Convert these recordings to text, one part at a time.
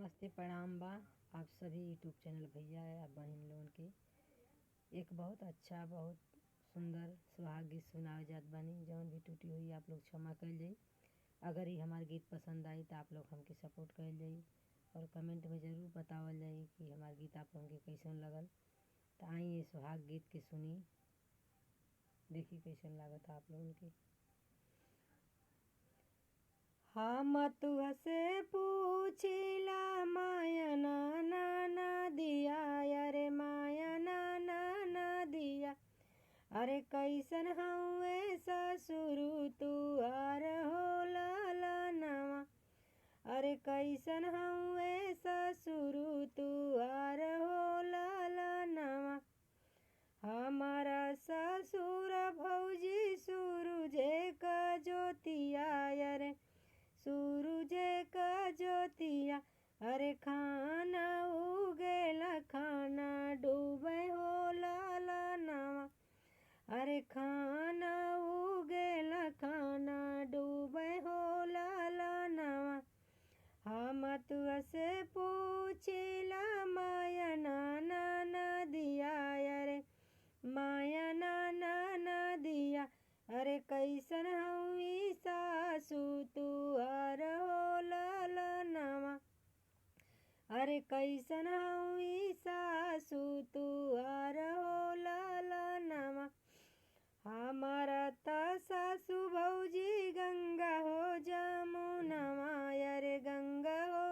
नमस्ते प्रणाम बा आप सभी यूट्यूब चैनल भैया या बहन लोगन के एक बहुत अच्छा बहुत सुंदर सुहाग गीत सुनावे जात बानी। जौन भी टूटी हुई आप लोग क्षमा कर जाई। अगर ही हमार गीत पसंद आई तो आप लोग हमके सपोर्ट कर जाई और कमेंट में ज़रूर बतावल जाई कि हमार गीत आप लोगन के कैसन लगल। तो आई ये सुहाग गीत के सुनी, देखी कैसन लागत आप लोगन के। हम तुह से पूछिला माया ना दिया, अरे माया ना दिया। अरे कैसन हउए ससुरु तुहार हो ललनवा। अरे कैसन हउए ससुरु तुहार हो ललनवा। हमारा ससुर भौजी सूरुजे का ज्योतिया, अरे सूरुजे का ज्योतिया। अरे खाना उगेला खाना डूबे हो ललनवा। अरे खाना उगेला खाना डूबे हो ललनवा। हम तुह से पूछिला माया ना दिया, अरे माया ना दिया। अरे कैसन हउई सासु तुहार हो ललनवा। अरे कैसन हउई सासु तुहार हो ललनवा। हमारा त सासु भौजी गंगा हो जमुनवा, अरे गंगा हो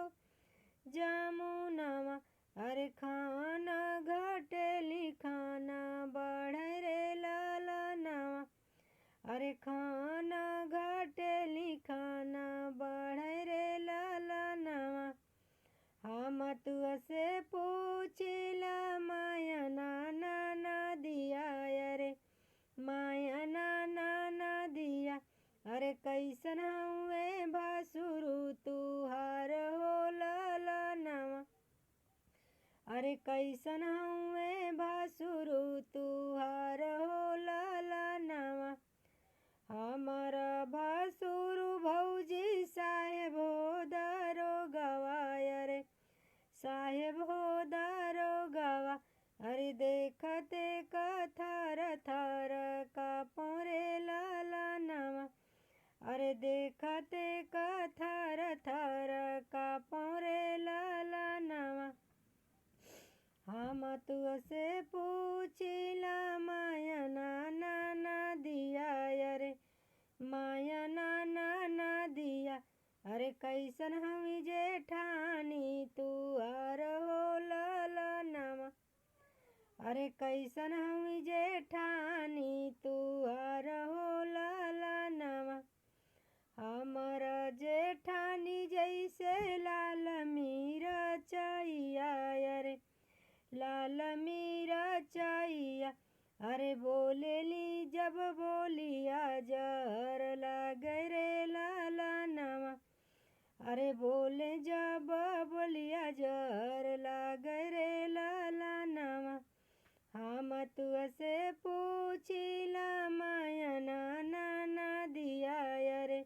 जमुनवा। अरे खाना घटेली खाना बढ़े रे ललनवा। अरे खाना घटेली खाना बढ़े रे ललनवा। हम तुह से पूछिला माया ना दिया, अरे माया ना दिया। अरे कैसन हउए भसुरु तुहार हो ललनवा। अरे कैसन हउए भसुरु तुहार हो ललनवा। हमारा भसुरु भौजी साहेब हो दारोगवा, अरे साहेब हो दारोगवा। अरे देखते कथर थर काँपो रे ललनवा। अरे देखते कथर थर काँपो रे ललनवा। हम तुह से पूछिला माया ना दिया, अरे माया ना दिया। अरे कैसन हमी जेठानी तुहार हो ललनवा। अरे कैसन हमी जेठानी तुहार हो ललनवा। हमारा जेठानी जैसे लाल मिरचैया, अरे लाल मिरचैया। अरे बोलेली जब बोलिया जहर लागे रे ललनवा। अरे बोले जब बोलिया जहर लागे रे ललनवा। हम तुह से पूछिला माया ना दिया, अरे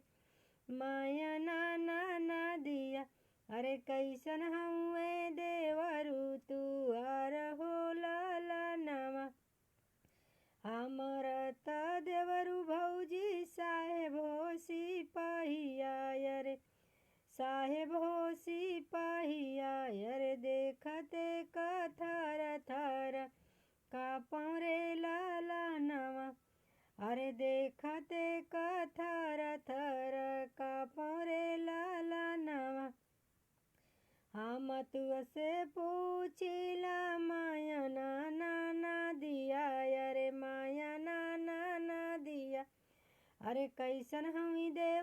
माया ना दिया। अरे कैसन हउए देवरु तुहार हो ललनवा। हमरा त देवरु भौजी साहेब हो सिपहिया, अरे साहेब हो सिपहिया। अरे देखते कथर थर काँपो रे ललनवा। अरे देखते कथर थर काँपो रे ललनवा। हम तुह से पूछिला माया ना दिया, अरे माया ना दिया। अरे कैसन हमी दे